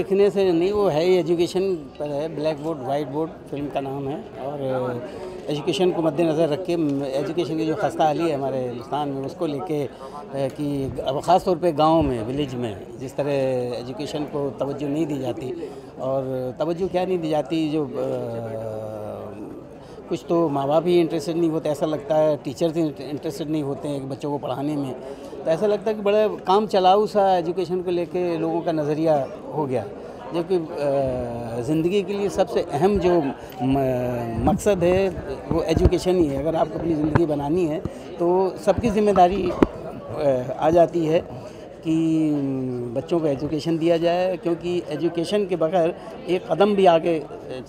देखने से नहीं, वो है ही एजुकेशन पर है। Black board white board film का नाम है और एजुकेशन को मद्देनज़र रख के एजुकेशन की जो खस्ता हाली है हमारे हिंदुस्तान में उसको लेके कि अब ख़ास तौर पे गाँव में विलेज में जिस तरह एजुकेशन को तवज्जो नहीं दी जाती, और तवज्जो क्या नहीं दी जाती, जो कुछ तो माँ बाप ही इंटरेस्टेड नहीं होते, ऐसा लगता है टीचर्स इंटरेस्टेड नहीं होते हैं बच्चों को पढ़ाने में। तो ऐसा लगता है कि बड़ा काम चलाऊ सा एजुकेशन को लेके लोगों का नज़रिया हो गया, जबकि ज़िंदगी के लिए सबसे अहम जो मकसद है वो एजुकेशन ही है। अगर आपको अपनी ज़िंदगी बनानी है तो सबकी ज़िम्मेदारी आ जाती है कि बच्चों को एजुकेशन दिया जाए, क्योंकि एजुकेशन के बगैर एक कदम भी आगे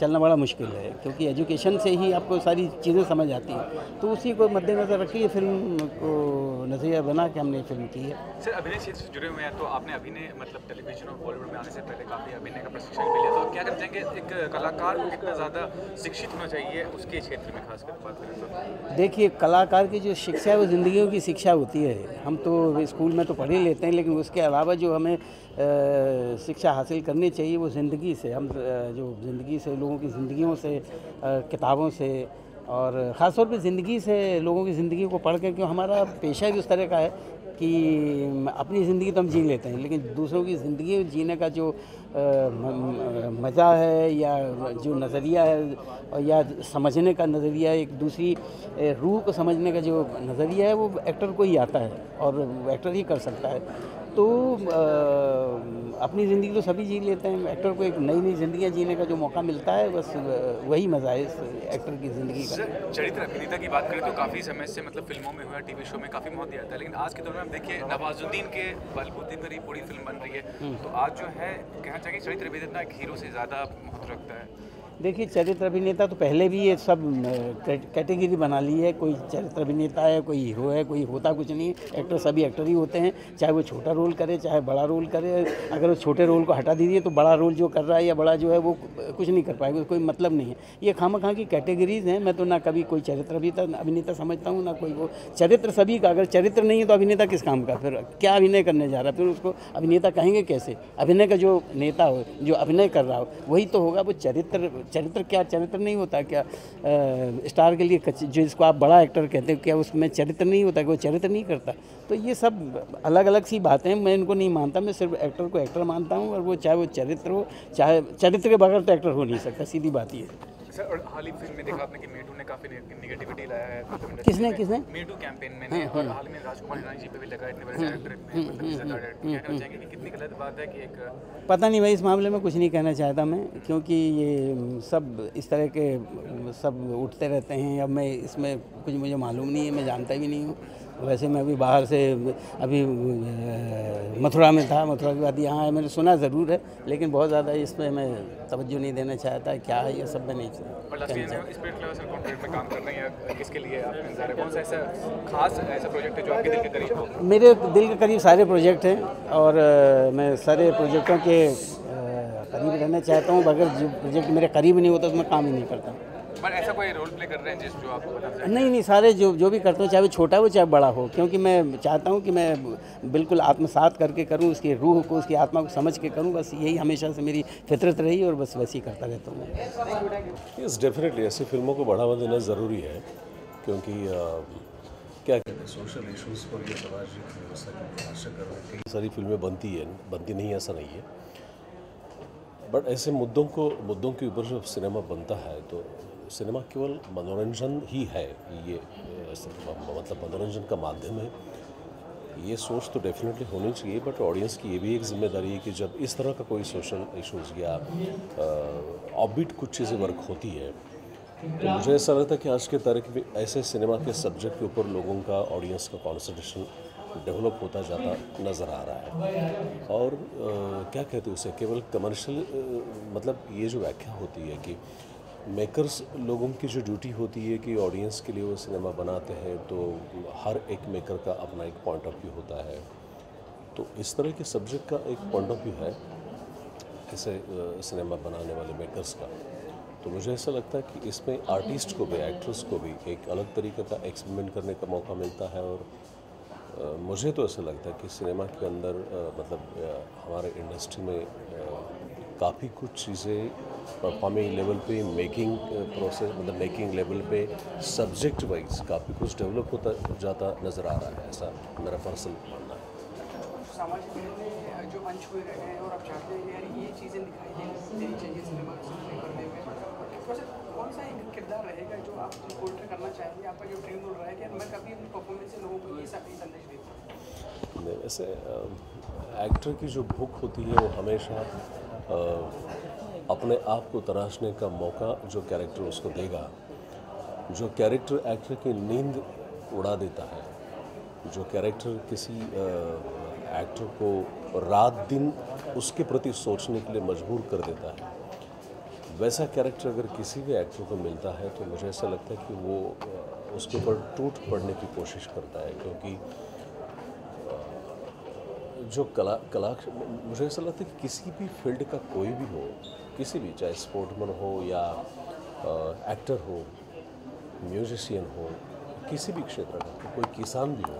चलना बड़ा मुश्किल है, क्योंकि एजुकेशन से ही आपको सारी चीज़ें समझ आती हैं। तो उसी को मद्देनज़र रखी ये फिल्म को नज़रिया बना के हमने फिल्म की है। सर, अभिनय क्षेत्र से जुड़े हुए हैं, तो आपने अभिनय मतलब टेलीविजन और बॉलीवुड में आने से पहले काफ़ी अभिनय का प्रशिक्षण भी लिया, तो क्या कहना चाहेंगे एक कलाकार को कितना ज़्यादा शिक्षित होना चाहिए उसके क्षेत्र में, खासकर बात करें तो? देखिए, कलाकार की जो शिक्षा है वो ज़िंदगियों की शिक्षा होती है। हम तो स्कूल में तो पढ़ ही लेते हैं, लेकिन उसके अलावा जो हमें शिक्षा हासिल करनी चाहिए वो ज़िंदगी से, हम जो ज़िंदगी से, लोगों की ज़िंदगियों से, किताबों से, और ख़ास तौर पे ज़िंदगी से, लोगों की ज़िंदगी को पढ़ के, क्यों हमारा पेशा भी उस तरह का है कि अपनी ज़िंदगी तो हम जी लेते हैं, लेकिन दूसरों की ज़िंदगी जीने का जो मज़ा है या जो नज़रिया है या समझने का नज़रिया, एक दूसरी रूह को समझने का जो नज़रिया है वो एक्टर को ही आता है और एक्टर ही कर सकता है। तो अपनी ज़िंदगी तो सभी जी लेते हैं, एक्टर को एक नई नई ज़िंदगियाँ जीने का जो मौका मिलता है, बस वही मज़ा है इस एक्टर की ज़िंदगी का। चरित्र अभिनेता की बात करें तो काफ़ी समय से मतलब फिल्मों में हुआ, टीवी शो में काफ़ी महत्व दिया जाता है, लेकिन आज के दौर में आप देखिए नवाजुद्दीन के बलबूते पर ही पूरी फिल्म बन रही है, तो आज जो है कहना चाहिए चरित्र अभिनेता एक हीरो से ज़्यादा महत्व रखता है। देखिए, चरित्र अभिनेता तो पहले भी ये सब कैटेगरी बना ली है, कोई चरित्र अभिनेता है, कोई हीरो है, कोई होता कुछ नहीं। एक्टर सभी एक्टर ही होते हैं, चाहे वो छोटा रोल करे चाहे बड़ा रोल करे। अगर वो छोटे रोल को हटा दीजिए तो बड़ा रोल जो कर रहा है या बड़ा जो है वो कुछ नहीं कर पाएगा, कोई मतलब नहीं है। ये खामखा की कैटेगरीज हैं। मैं तो ना कभी कोई चरित्र अभिनेता समझता हूँ, ना कोई वो चरित्र सभी का। अगर चरित्र नहीं है तो अभिनेता किस काम का, फिर क्या अभिनय करने जा रहा है, फिर उसको अभिनेता कहेंगे कैसे? अभिनय का जो नेता हो, जो अभिनय कर रहा हो, वही तो होगा वो चरित्र क्या चरित्र नहीं होता क्या? स्टार के लिए जो इसको आप बड़ा एक्टर कहते हो, क्या उसमें चरित्र नहीं होता कि वो चरित्र नहीं करता? तो ये सब अलग अलग सी बातें हैं, मैं इनको नहीं मानता। मैं सिर्फ एक्टर को एक्टर मानता हूँ, और वो चाहे वो चरित्र हो, चाहे चरित्र के बगैर तो एक्टर हो नहीं सकता, सीधी बात ये है। सर, और हाल ही फिल्म में देखा आपने कि मीटू ने काफ़ी नेगेटिविटी लाया है मतलब किसने मीटू कैंपेन में, और हाल में राजकुमार हिरानी जी पे भी लगा, इतने बड़े डायरेक्टर क्या कहना चाहेंगे कि कितनी गलत बात है कि एक पता नहीं भाई, इस मामले में कुछ नहीं कहना चाहता मैं, क्योंकि ये सब इस तरह के सब उठते रहते हैं। अब मैं इसमें कुछ मुझे मालूम नहीं है, मैं जानता भी नहीं हूँ। वैसे मैं अभी बाहर से अभी मथुरा में था, मथुरा के बाद यहाँ है। मैंने सुना ज़रूर है, लेकिन बहुत ज़्यादा इसमें मैं तवज्जो नहीं देना चाहता। क्या है ये सब मैं नहीं में काम कर रहे हैं, किसके लिए आप इंतजार है? कौन सा ऐसा खास ऐसा प्रोजेक्ट है जो आपके दिल के करीब हो? मेरे दिल के करीब सारे प्रोजेक्ट हैं, और मैं सारे प्रोजेक्टों के करीब रहना चाहता हूँ। अगर जो प्रोजेक्ट मेरे करीब नहीं होता तो मैं काम ही नहीं करता। पर ऐसा कोई रोल प्ले कर रहे हैं जो आपको पता है? नहीं, सारे जो भी करता हूँ, चाहे वो छोटा हो चाहे बड़ा हो, क्योंकि मैं चाहता हूँ कि मैं बिल्कुल आत्मसात करके करूँ, उसकी रूह को, उसकी आत्मा को समझ के करूँ। बस यही हमेशा से मेरी फितरत रही, और बस वैसे ही करता रहता हूँ। यस, डेफिनेटली ऐसी फिल्मों को बढ़ावा देना ज़रूरी है, क्योंकि क्या कहते हैं, सोशल इश्यूज़ पर या सामाजिक व्यवस्था की परिभाषा करने कई सारी फिल्में बनती नहीं, ऐसा नहीं है। बट ऐसे मुद्दों के ऊपर जब सिनेमा बनता है तो सिनेमा केवल मनोरंजन ही है, ये मतलब मनोरंजन का माध्यम है, ये सोच तो डेफिनेटली होनी चाहिए। बट ऑडियंस की ये भी एक जिम्मेदारी है कि जब इस तरह का कोई सोशल इश्यूज़ या ऑफबीट कुछ चीज़ें वर्क होती है, तो मुझे ऐसा लगता है कि आज के तारीख में ऐसे सिनेमा के सब्जेक्ट के ऊपर लोगों का, ऑडियंस का कॉन्सेंट्रेशन डेवलप होता जाता नज़र आ रहा है। और क्या कहते हैं उसे, केवल कमर्शियल मतलब ये जो व्याख्या होती है कि मेकर्स लोगों की जो ड्यूटी होती है कि ऑडियंस के लिए वो सिनेमा बनाते हैं, तो हर एक मेकर का अपना एक पॉइंट ऑफ व्यू होता है। तो इस तरह के सब्जेक्ट का एक पॉइंट ऑफ व्यू है ऐसे सिनेमा बनाने वाले मेकर्स का। तो मुझे ऐसा लगता है कि इसमें आर्टिस्ट को भी, एक्ट्रेस को भी एक अलग तरीके का एक्सपेरिमेंट करने का मौका मिलता है। और मुझे तो ऐसा लगता है कि सिनेमा के अंदर मतलब हमारे इंडस्ट्री में काफ़ी कुछ चीज़ें परफॉर्मिंग लेवल पे, मेकिंग प्रोसेस मतलब मेकिंग लेवल पे सब्जेक्ट वाइज काफ़ी कुछ डेवलप होता जाता नज़र आ रहा है, ऐसा मेरा पर्सनल मानना है। सामाजिक में जो मंच हुए रहे हैं और आप चाहते हैं कि यार ये चीज़ें दिखाई देनी चाहिए सिनेमा करने में, वैसे कौन सा एक किरदार रहेगा जो आप पोर्ट्रे करना चाहेंगे? आपका जो ड्रीम रोल रहा है कि मैं कभी अपनी परफॉर्मेंस से लोगों को ये सभी संदेश देता हूँ? वैसे एक्टर की जो भूख होती है वो हमेशा अपने आप को तराशने का मौका जो कैरेक्टर उसको देगा, जो कैरेक्टर एक्टर की नींद उड़ा देता है, जो कैरेक्टर किसी एक्टर को रात दिन उसके प्रति सोचने के लिए मजबूर कर देता है, वैसा कैरेक्टर अगर किसी भी एक्टर को मिलता है तो मुझे ऐसा लगता है कि वो उसके ऊपर टूट पड़ने की कोशिश करता है, क्योंकि जो कला मुझे ऐसा लगता है कि किसी भी फील्ड का कोई भी हो, किसी भी, चाहे स्पोर्ट्समैन हो या एक्टर हो, म्यूजिशियन हो, किसी भी क्षेत्र का, कोई किसान भी हो,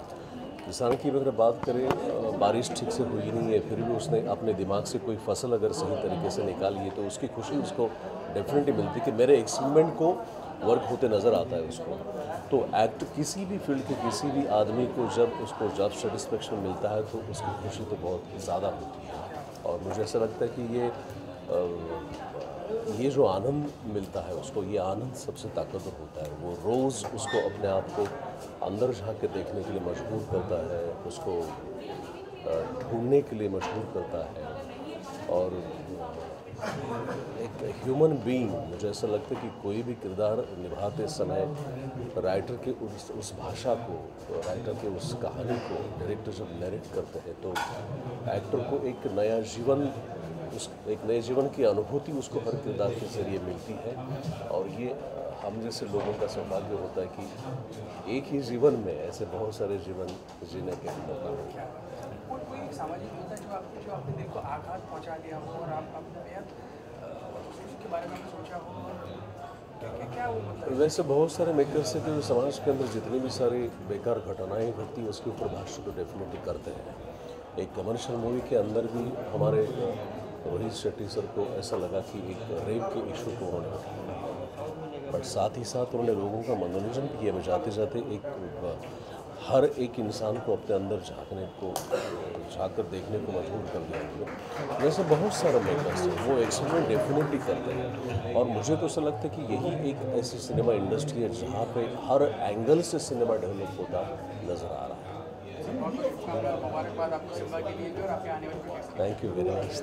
किसान की अगर बात करें, बारिश ठीक से हुई नहीं है फिर भी उसने अपने दिमाग से कोई फसल अगर सही तरीके से निकाली है तो उसकी खुशी उसको डेफिनेटली मिलती है कि मेरे एक्सपेरिमेंट को वर्क होते नज़र आता है उसको। तो एक्ट किसी भी फील्ड के किसी भी आदमी को जब उसको जॉब सेटिस्फेक्शन मिलता है तो उसकी खुशी तो बहुत ज़्यादा होती है, और मुझे ऐसा लगता है कि ये जो आनंद मिलता है उसको, ये आनंद सबसे ताकतवर होता है। वो रोज़ उसको अपने आप को अंदर झाँक के देखने के लिए मजबूर करता है, उसको ढूंढने के लिए मजबूर करता है, और एक ह्यूमन बीइंग, मुझे ऐसा लगता है कि कोई भी किरदार निभाते समय राइटर के उस भाषा को, राइटर के उस कहानी को डायरेक्टर जब नरेट करते हैं तो एक्टर को एक नया जीवन की अनुभूति उसको हर किरदार के जरिए मिलती है, और ये हम जैसे लोगों का सौभाग्य होता है कि एक ही जीवन में ऐसे बहुत सारे जीवन जीने के मौका मिलता है। कोई सामाजिक मुद्दा जो आपने दिल को आघात पहुंचा दिया हो और आपने यार उसके बारे में सोचा हो, और क्या वो मतलब? वैसे बहुत सारे मेकर्स हैं जो समाज के अंदर जितनी भी सारी बेकार घटनाएं घटती हैं उसके ऊपर भाष्य तो डेफिनेटली करते हैं। एक कमर्शियल मूवी के अंदर भी हमारे रोहित शेट्टी सर को ऐसा लगा कि एक रेप के इशू को उन्होंने उठाया, बट साथ ही साथ उन्होंने लोगों का मनोरंजन भी किया। मैं जाते जाते हर एक इंसान को अपने अंदर झाँक कर देखने को मजबूर कर दिया उन्होंने। वैसे बहुत सारे मेकर्स हैं वो एक्सपेरिमेंट डेफिनेटली करते हैं, और मुझे तो ऐसा लगता है कि यही एक ऐसी सिनेमा इंडस्ट्री है जहाँ पे हर एंगल से सिनेमा डेवलप होता नज़र आ रहा है। मुबारकबाद आपको सिम्बा के लिए और आपके आने वाले। Thank you very much.